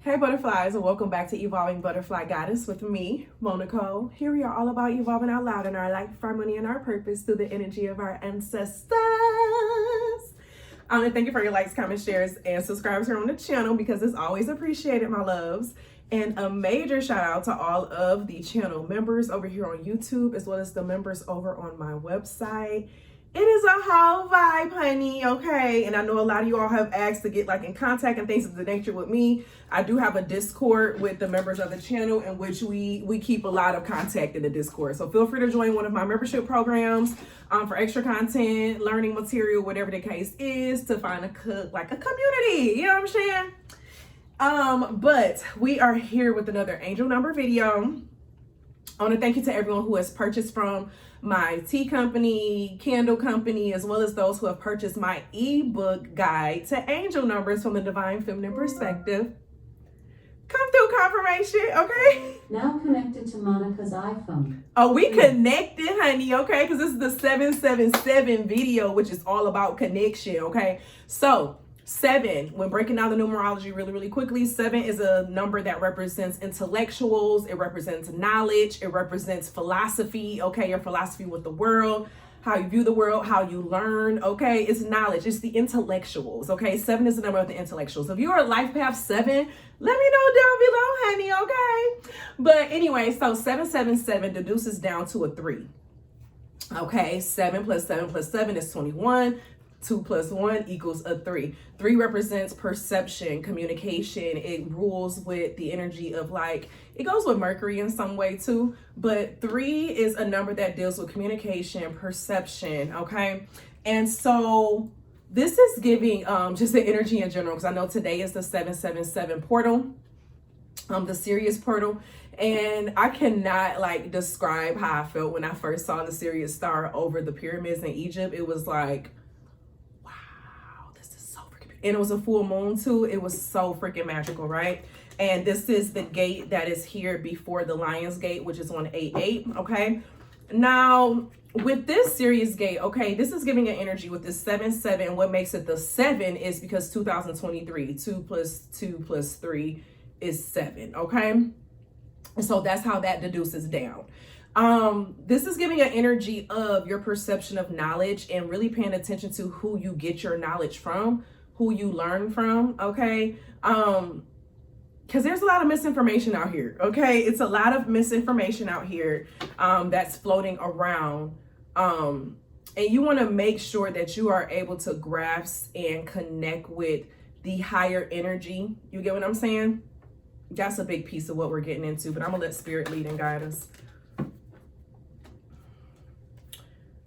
Hey butterflies, and welcome back to Evolving Butterfly Goddess with me, Moe Nicole. Here we are all about evolving out loud in our life, harmony, and our purpose through the energy of our ancestors. And thank you for your likes, comments, shares, and subscribes here on the channel because it's always appreciated, my loves. And a major shout out to all of the channel members over here on YouTube, as well as the members over on my website. It is a whole vibe, honey, okay? And I know a lot of you all have asked to get like in contact and things of the nature with me. I do have a Discord with the members of the channel in which we keep a lot of contact in the Discord. So feel free to join one of my membership programs for extra content, learning material, whatever the case is, to find a community, you know what I'm saying? But we are here with another angel number video. I want to thank you to everyone who has purchased from my tea company, candle company, as well as those who have purchased my ebook guide to angel numbers from the divine feminine perspective. Come through confirmation, okay? Now connected to Monica's iPhone. Oh, we connected, honey, okay? Because this is the 777 video, which is all about connection, okay? So 7, when breaking down the numerology really quickly, 7 is a number that represents intellectuals. It represents knowledge. It represents philosophy, okay? Your philosophy with the world, how you view the world, how you learn, okay? It's knowledge. It's the intellectuals, okay? 7 is the number of the intellectuals. If you are a life path 7, let me know down below, honey, okay? But anyway, so 777 deduces down to a 3, okay? 7 plus 7 plus 7 is 21. 2 plus 1 equals a 3. 3 represents perception, communication. It rules with the energy of it goes with Mercury in some way too, but 3 is a number that deals with communication, perception, okay? And so this is giving just the energy in general, because I know today is the 777 portal, the Sirius portal. And I cannot describe how I felt when I first saw the Sirius star over the pyramids in Egypt. It was like, and it was a full moon too. It was so freaking magical, right? And this is the gate that is here before the Lion's Gate, which is on 8-8, okay? Now, with this Sirius gate, okay, this is giving an energy with this 7-7. What makes it the 7 is because 2023, 2 plus 2 plus 3 is 7, okay? And so that's how that deduces down. This is giving an energy of your perception of knowledge and really paying attention to who you get your knowledge from, who you learn from, okay? Because there's a lot of misinformation out here, okay? It's a lot of misinformation out here that's floating around. And you want to make sure that you are able to grasp and connect with the higher energy. You get what I'm saying? That's a big piece of what we're getting into, but I'm gonna let spirit lead and guide us.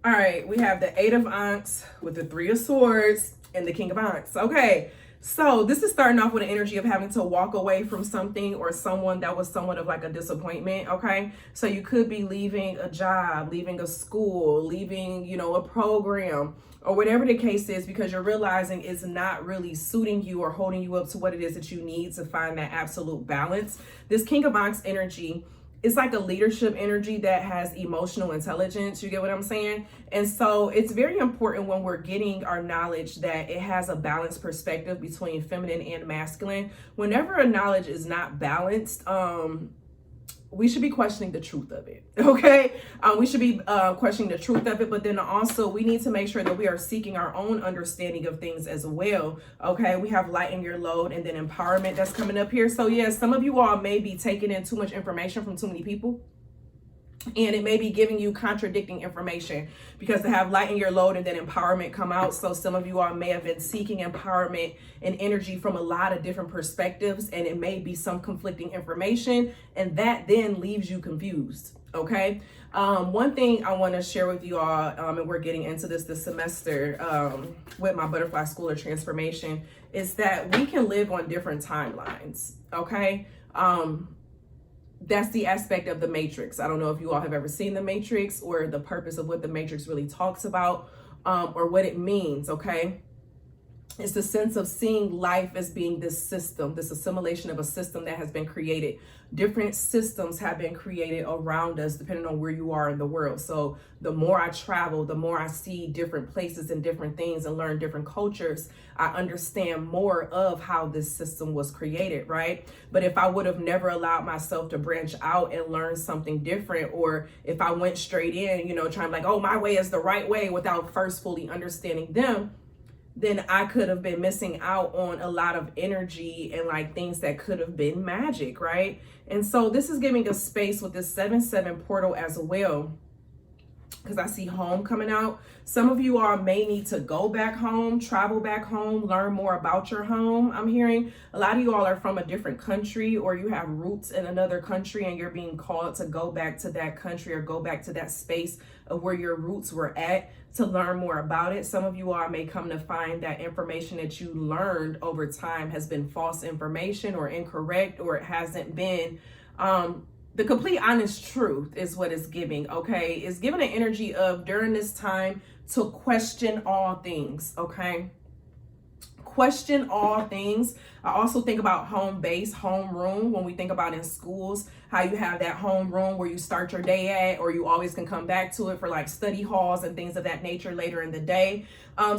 All right, we have the 8 of Ankhs with the 3 of Swords and the King of Ankhs. Okay, so this is starting off with an energy of having to walk away from something or someone that was somewhat of like a disappointment, okay? So you could be leaving a job, leaving a school, leaving, a program, or whatever the case is, because you're realizing it's not really suiting you or holding you up to what it is that you need to find that absolute balance. This King of Ankhs energy, it's like a leadership energy that has emotional intelligence. You get what I'm saying? And so it's very important when we're getting our knowledge that it has a balanced perspective between feminine and masculine. Whenever a knowledge is not balanced, we should be questioning the truth of it, okay? We should be questioning the truth of it, but then also we need to make sure that we are seeking our own understanding of things as well, okay? We have lighten your load and then empowerment that's coming up here. So yes, some of you all may be taking in too much information from too many people, and it may be giving you contradicting information, because to have lighten your load and then empowerment come out. So some of you all may have been seeking empowerment and energy from a lot of different perspectives, and it may be some conflicting information, and that then leaves you confused, okay? One thing I want to share with you all, and we're getting into this semester with my Butterfly School of Transformation, is that we can live on different timelines, okay? That's the aspect of the Matrix. I don't know if you all have ever seen the Matrix or the purpose of what the Matrix really talks about, or what it means, okay? It's the sense of seeing life as being this system, this assimilation of a system that has been created. Different systems have been created around us depending on where you are in the world. So the more I travel, the more I see different places and different things and learn different cultures, I understand more of how this system was created, right? But if I would have never allowed myself to branch out and learn something different, or if I went straight in, trying like, oh, my way is the right way without first fully understanding them, then I could have been missing out on a lot of energy and like things that could have been magic, right? And so this is giving a space with this 7-7 portal as well, because I see home coming out. Some of you all may need to go back home, travel back home, learn more about your home. I'm hearing a lot of you all are from a different country, or you have roots in another country and you're being called to go back to that country or go back to that space of where your roots were at to learn more about it. Some of you all may come to find that information that you learned over time has been false information or incorrect, or it hasn't been the complete honest truth is what it's giving, okay? It's giving an energy of during this time to question all things, okay? Question all things. I also think about home base, home room, when we think about in schools, how you have that home room where you start your day at, or you always can come back to it for like study halls and things of that nature later in the day.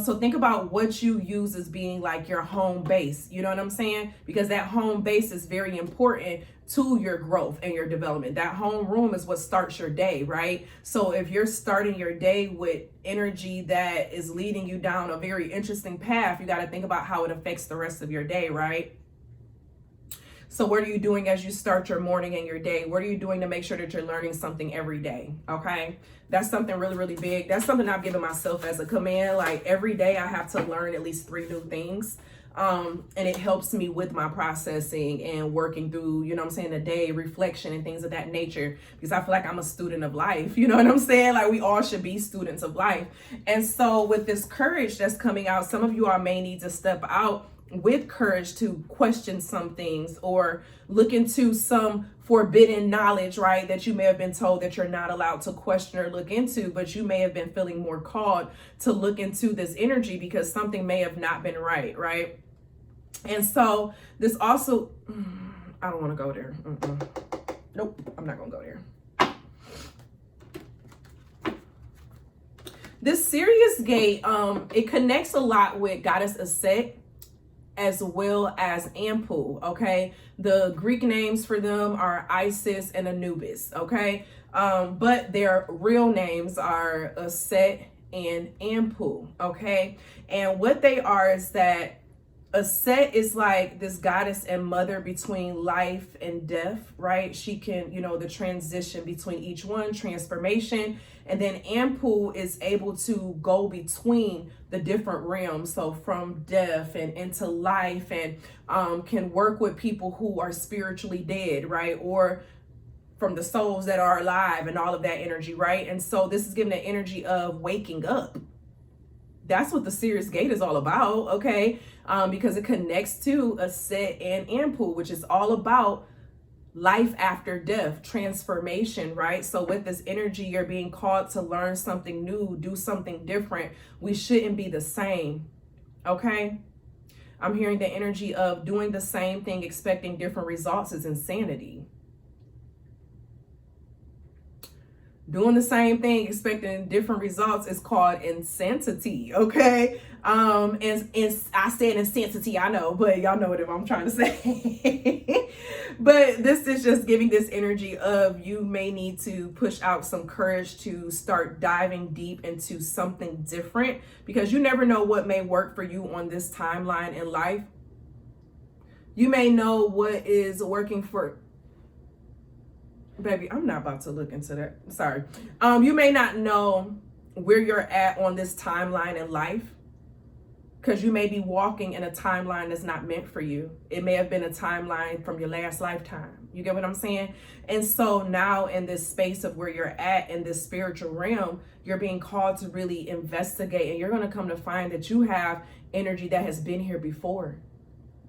So think about what you use as being like your home base. You know what I'm saying? Because that home base is very important to your growth and your development. That home room is what starts your day, right? So if you're starting your day with energy that is leading you down a very interesting path, you got to think about how it affects the rest of your day, right? So what are you doing as you start your morning and your day? What are you doing to make sure that you're learning something every day? Okay. That's something really, really big. That's something I've given myself as a command. Like every day I have to learn at least 3 new things. And it helps me with my processing and working through, the day, reflection and things of that nature, because I feel like I'm a student of life. You know what I'm saying? Like we all should be students of life. And so with this courage that's coming out, some of you all may need to step out with courage to question some things or look into some forbidden knowledge, right? That you may have been told that you're not allowed to question or look into, but you may have been feeling more called to look into this energy because something may have not been right, right? And so this also, I don't want to go there. Nope, I'm not going to go there. This Sirius gate, it connects a lot with Goddess Aset as well as Ampu, okay? The Greek names for them are Isis and Anubis, okay? But their real names are Aset and Ampu, okay? And what they are is that Aset is like this goddess and mother between life and death, right? She can, the transition between each one, transformation. And then Ampu is able to go between the different realms. So from death and into life, and can work with people who are spiritually dead, right? Or from the souls that are alive and all of that energy, right? And so this is giving the energy of waking up. That's what the Sirius gate is all about, okay? Because it connects to Aset and Ampu, which is all about life after death, transformation, right? So with this energy, you're being called to learn something new, do something different. We shouldn't be the same, okay? I'm hearing the energy of doing the same thing, expecting different results is insanity. Doing the same thing, expecting different results is called insanity, okay? And I said insanity, I know, but y'all know what I'm trying to say. But this is just giving this energy of you may need to push out some courage to start diving deep into something different, because you never know what may work for you on this timeline in life. You may know what is working for... Baby, I'm not about to look into that. Sorry. You may not know where you're at on this timeline in life, because you may be walking in a timeline that's not meant for you. It may have been a timeline from your last lifetime. You get what I'm saying? And so now in this space of where you're at in this spiritual realm, you're being called to really investigate, and you're going to come to find that you have energy that has been here before.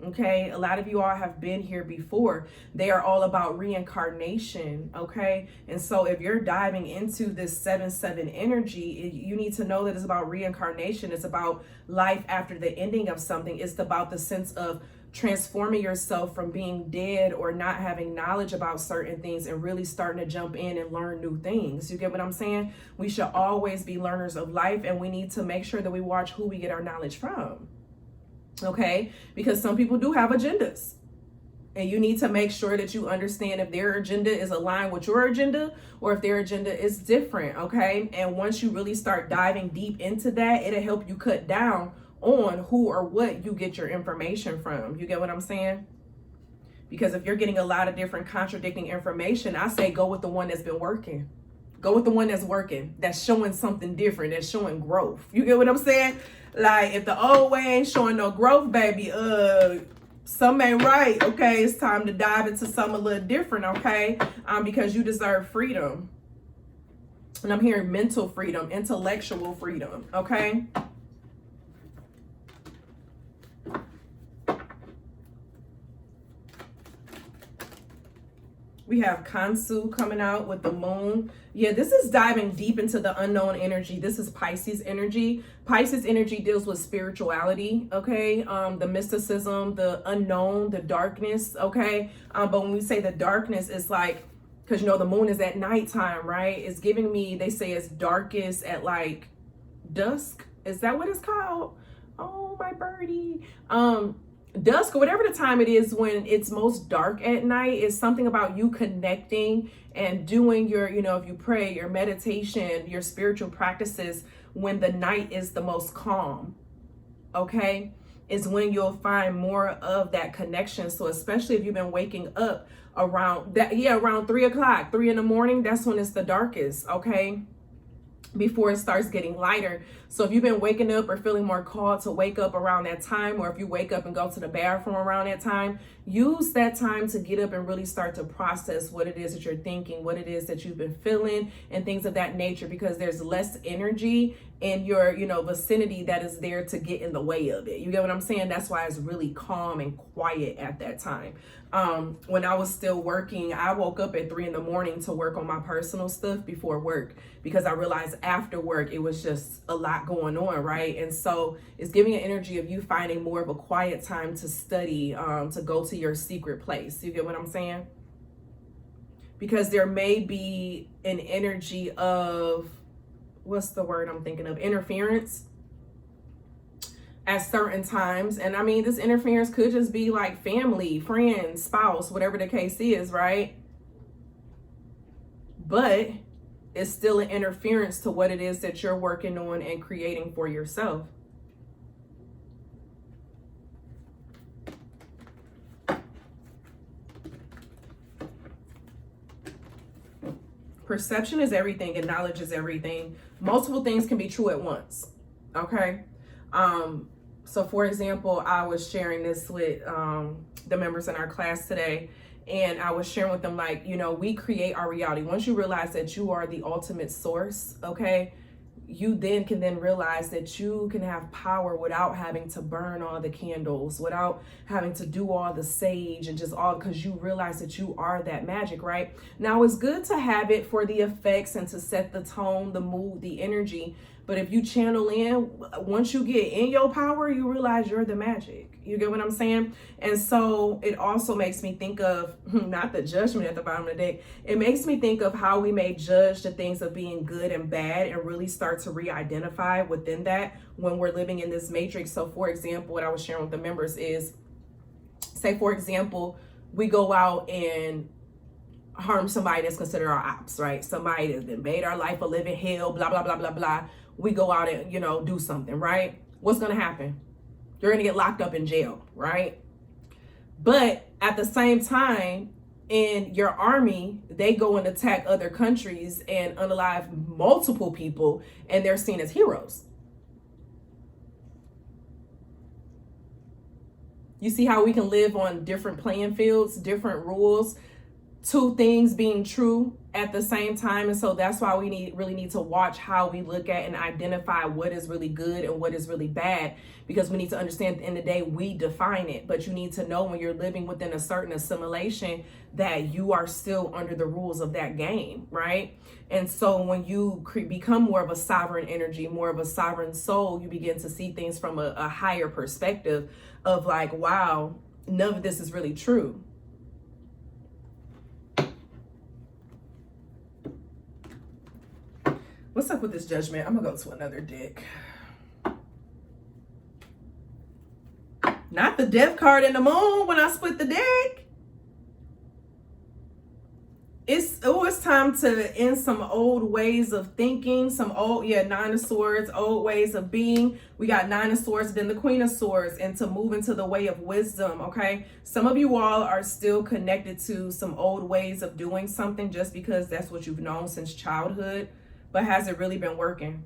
Okay, a lot of you all have been here before. They are all about reincarnation. Okay, and so if you're diving into this 7-7 energy, you need to know that it's about reincarnation. It's about life after the ending of something. It's about the sense of transforming yourself from being dead or not having knowledge about certain things and really starting to jump in and learn new things. You get what I'm saying? We should always be learners of life, and we need to make sure that we watch who we get our knowledge from. Okay, because some people do have agendas, and you need to make sure that you understand if their agenda is aligned with your agenda or if their agenda is different. Okay, and once you really start diving deep into that, it'll help you cut down on who or what you get your information from. You get what I'm saying? Because if you're getting a lot of different contradicting information, I say go with the one that's been working. Go with the one that's working, that's showing something different, that's showing growth. You get what I'm saying? Like, if the old way ain't showing no growth, baby, something ain't right. Okay, it's time to dive into something a little different. Okay, because you deserve freedom, and I'm hearing mental freedom, intellectual freedom. Okay. We have Kansu coming out with the moon. Yeah, this is diving deep into the unknown energy. This is Pisces energy. Pisces energy deals with spirituality, okay? The mysticism, the unknown, the darkness, okay? But when we say the darkness, it's like, because you know the moon is at nighttime, right? It's giving me, they say it's darkest at like dusk. Is that what it's called? Oh, my birdie. Dusk or whatever the time it is when it's most dark at night is something about you connecting and doing your, you know, if you pray, your meditation, your spiritual practices when the night is the most calm, okay, is when you'll find more of that connection. So especially if you've been waking up around that, around 3 o'clock, 3 in the morning, that's when it's the darkest, okay, before it starts getting lighter. So if you've been waking up or feeling more called to wake up around that time, or if you wake up and go to the bathroom around that time, use that time to get up and really start to process what it is that you're thinking, what it is that you've been feeling, and things of that nature, because there's less energy in your, you know, vicinity that is there to get in the way of it. You get what I'm saying? That's why it's really calm and quiet at that time. When I was still working, I woke up at 3 in the morning to work on my personal stuff before work, because I realized after work it was just a lot going on, right? And so it's giving an energy of you finding more of a quiet time to study, to go to your secret place. You get what I'm saying? Because there may be an energy of, what's the word I'm thinking of? Interference at certain times. And I mean, this interference could just be like family, friends, spouse, whatever the case is, right? But it's still an interference to what it is that you're working on and creating for yourself. Perception is everything and knowledge is everything. Multiple things can be true at once, okay? So for example, I was sharing this with the members in our class today, and I was sharing with them, like, you know, we create our reality. Once you realize that you are the ultimate source, okay, you then can realize that you can have power without having to burn all the candles, without having to do all the sage and just all, because you realize that you are that magic, right? Now, it's good to have it for the effects and to set the tone, the mood, the energy. But if you channel in, once you get in your power, you realize you're the magic. You get what I'm saying? And so it also makes me think of, not the judgment at the bottom of the deck, it makes me think of how we may judge the things of being good and bad and really start to re-identify within that when we're living in this matrix. So for example, what I was sharing with the members is, say for example, we go out and harm somebody that's considered our ops, right? Somebody that's been made our life a living hell, blah, blah, blah, blah, blah. We go out and, you know, do something, right? What's going to happen? You're going to get locked up in jail, right? But at the same time, in your army, they go and attack other countries and unalive multiple people, and they're seen as heroes. You see how we can live on different playing fields, different rules, two things being true at the same time. And so that's why we really need to watch how we look at and identify what is really good and what is really bad, because we need to understand at the end of the day, we define it. But you need to know when you're living within a certain assimilation that you are still under the rules of that game, right? And so when you become more of a sovereign energy, more of a sovereign soul, you begin to see things from a higher perspective of like, wow, none of this is really true. What's up with this Judgment? I'm gonna go to another deck. Not the Death card in the Moon when I split the deck. It's time to end some old ways of thinking, some old, Nine of Swords, old ways of being. We got Nine of Swords, then the Queen of Swords, and to move into the way of wisdom, okay? Some of you all are still connected to some old ways of doing something just because that's what you've known since childhood. But has it really been working?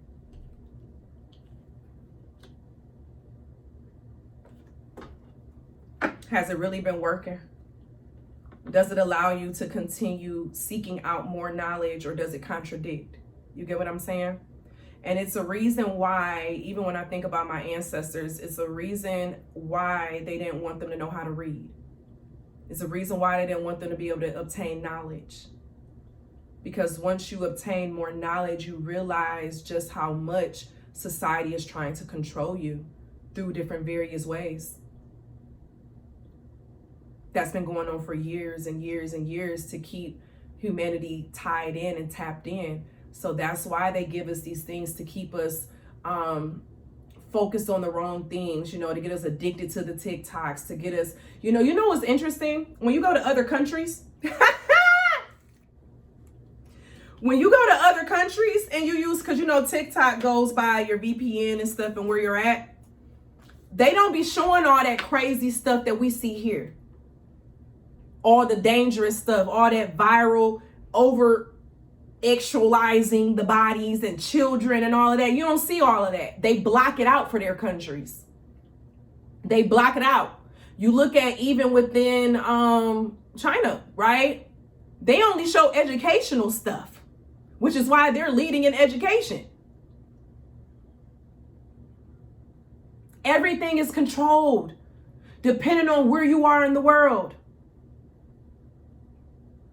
Has it really been working? Does it allow you to continue seeking out more knowledge, or does it contradict? You get what I'm saying? And it's a reason why, even when I think about my ancestors, it's a reason why they didn't want them to know how to read. It's a reason why they didn't want them to be able to obtain knowledge. Because once you obtain more knowledge, you realize just how much society is trying to control you through different various ways. That's been going on for years and years and years to keep humanity tied in and tapped in. So that's why they give us these things to keep us focused on the wrong things, to get us addicted to the TikToks, to get us, you know what's interesting? When you go to other countries, when you go to other countries and you use, because TikTok goes by your VPN and stuff and where you're at, they don't be showing all that crazy stuff that we see here. All the dangerous stuff, all that viral over actualizing the bodies and children and all of that. You don't see all of that. They block it out for their countries. They block it out. You look at even within China, right? They only show educational stuff, which is why they're leading in education. Everything is controlled depending on where you are in the world.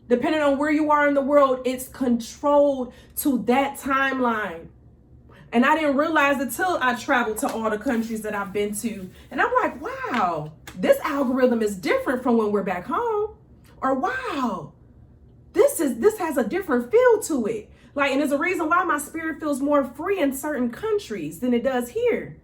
Depending on where you are in the world, it's controlled to that timeline. And I didn't realize until I traveled to all the countries that I've been to. And I'm like, wow, this algorithm is different from when we're back home. Or wow, this has a different feel to it. Like, and there's a reason why my spirit feels more free in certain countries than it does here.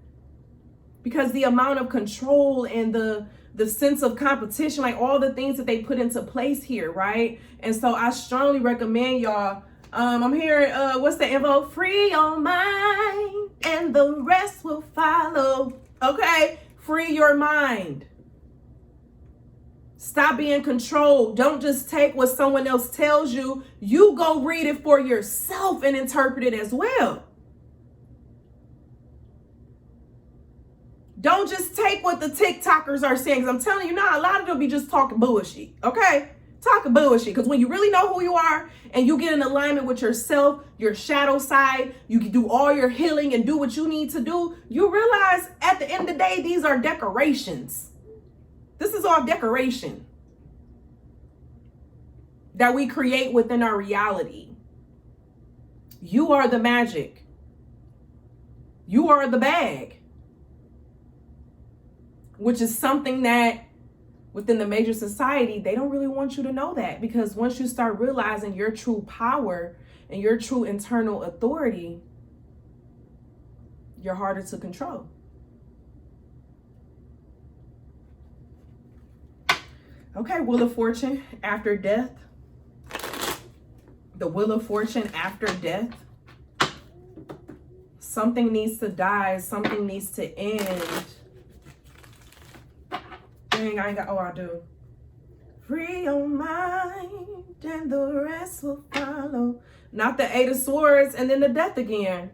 Because the amount of control and the sense of competition, like all the things that they put into place here, right? And so I strongly recommend y'all, I'm hearing, what's the info? Free your mind and the rest will follow. Okay, free your mind. Stop being controlled. Don't just take what someone else tells you. You go read it for yourself and interpret it as well. Don't just take what the TikTokers are saying. Because I'm telling you now, a lot of them be just talking bullshit. Okay? Talking bullshit. Because when you really know who you are and you get in alignment with yourself, your shadow side, you can do all your healing and do what you need to do, you realize at the end of the day, these are decorations. This is all decoration that we create within our reality. You are the magic. You are the bag. Which is something that within the major society, they don't really want you to know that, because once you start realizing your true power and your true internal authority, you're harder to control. Okay, Wheel of Fortune after death. The Wheel of Fortune after death. Something needs to die. Something needs to end. Dang, I ain't got, oh, I do. Free your mind and the rest will follow. Not the Eight of Swords and then the Death again.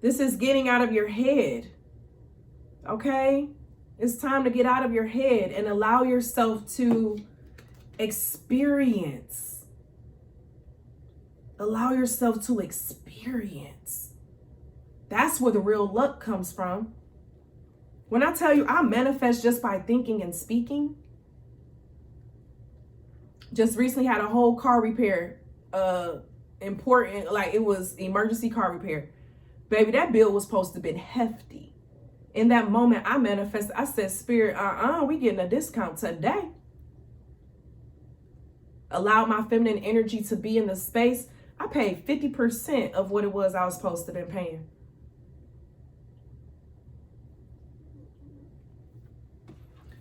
This is getting out of your head. Okay? It's time to get out of your head and allow yourself to experience Allow yourself to experience. That's where the real luck comes from. When I tell you I manifest just by thinking and speaking, just recently had a whole car repair, important, like it was emergency car repair. Baby, that bill was supposed to have been hefty. In that moment, I manifested. I said, Spirit, we getting a discount today. Allowed my feminine energy to be in the space. I paid 50% of what it was I was supposed to have been paying.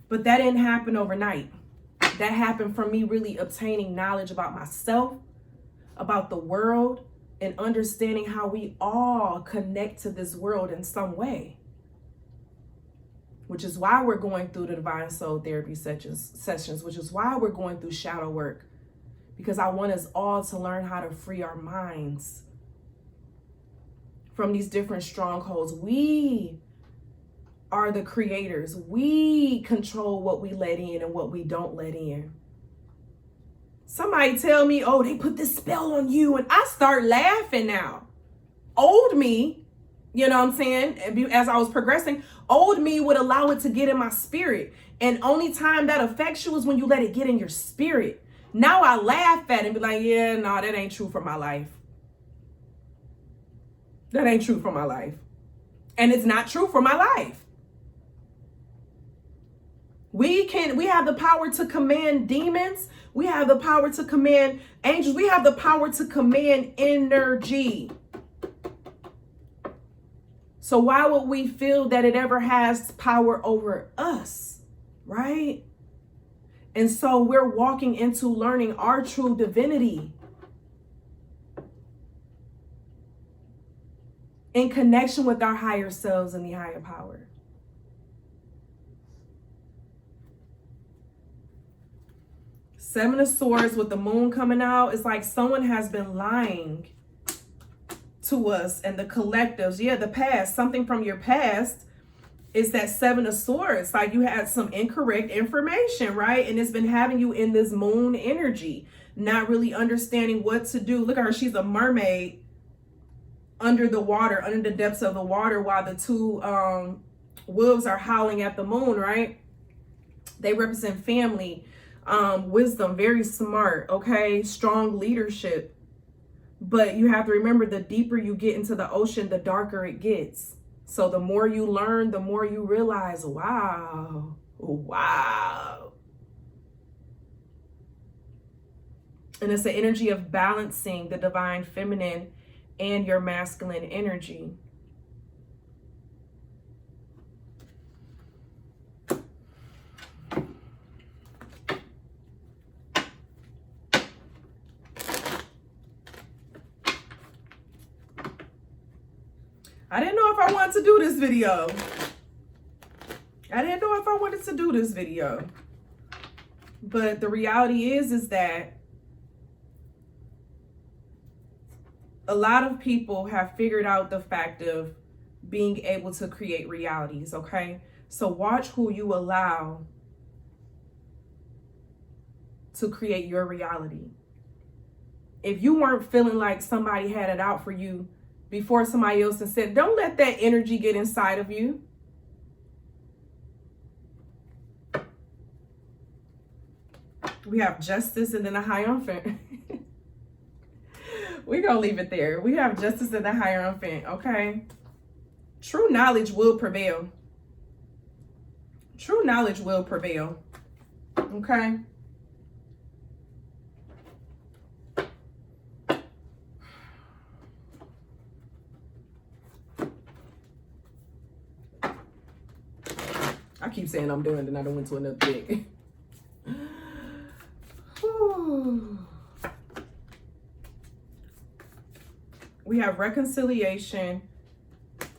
But that didn't happen overnight. That happened from me really obtaining knowledge about myself, about the world, and understanding how we all connect to this world in some way. Which is why we're going through the Divine Soul Therapy sessions, which is why we're going through shadow work. Because I want us all to learn how to free our minds from these different strongholds. We are the creators. We control what we let in and what we don't let in. Somebody tell me, oh, they put this spell on you, and I start laughing now. Old me, you know what I'm saying? As I was progressing, old me would allow it to get in my spirit. And only time that affects you is when you let it get in your spirit. Now I laugh at it and be like, yeah, no, that ain't true for my life. That ain't true for my life. And it's not true for my life. We have the power to command demons. We have the power to command angels. We have the power to command energy. So why would we feel that it ever has power over us, right? And so we're walking into learning our true divinity in connection with our higher selves and the higher power. Seven of Swords with the moon coming out. It's like someone has been lying to us and the collectives. Yeah, the past, something from your past is that Seven of Swords. Like you had some incorrect information, right? And it's been having you in this moon energy, not really understanding what to do. Look at her. She's a mermaid under the water, under the depths of the water, while the two wolves are howling at the moon, right? They represent family, wisdom, very smart, okay? Strong leadership. But you have to remember, the deeper you get into the ocean, the darker it gets. So the more you learn, the more you realize, wow. And it's the energy of balancing the divine feminine and your masculine energy. I didn't know if I wanted to do this video. But the reality is that a lot of people have figured out the fact of being able to create realities, okay? So watch who you allow to create your reality. If you weren't feeling like somebody had it out for you before somebody else and said, don't let that energy get inside of you. We have Justice and then a Hierophant. We're going to leave it there. We have Justice and the Hierophant, okay? True knowledge will prevail. True knowledge will prevail, okay? I keep saying I'm doing it and I don't went to another thing. We have reconciliation,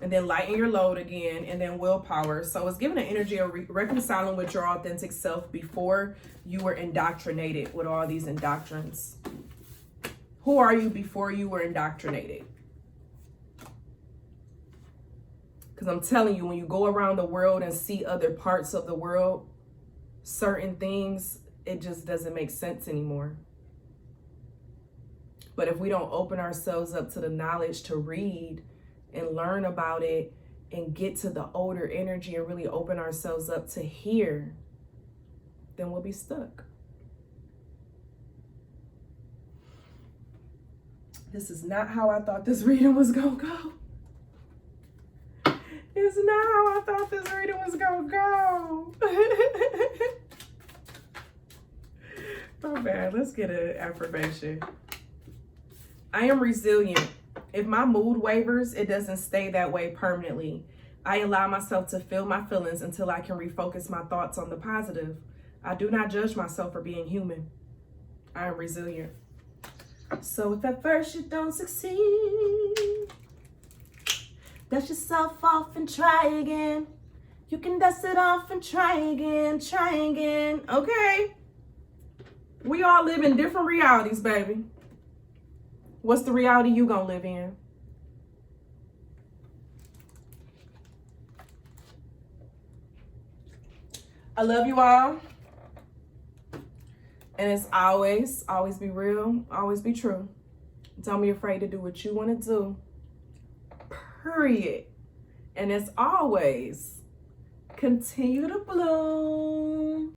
and then lighten your load again, and then willpower. So it's giving an energy of reconciling with your authentic self before you were indoctrinated with all these indoctrines. Who are you before you were indoctrinated? Because I'm telling you, when you go around the world and see other parts of the world, certain things, it just doesn't make sense anymore. But if we don't open ourselves up to the knowledge to read and learn about it and get to the older energy and really open ourselves up to hear, then we'll be stuck. This is not how I thought this reading was gonna go. It's not how I thought this reading was gonna go. Oh man, let's get an affirmation. I am resilient. If my mood wavers, it doesn't stay that way permanently. I allow myself to feel my feelings until I can refocus my thoughts on the positive. I do not judge myself for being human. I am resilient. So if at first you don't succeed, dust yourself off and try again. You can dust it off and try again, okay? We all live in different realities, baby. What's the reality you gonna live in? I love you all. And as always be real, always be true. Don't be afraid to do what you want to do. Period. And as always, continue to bloom.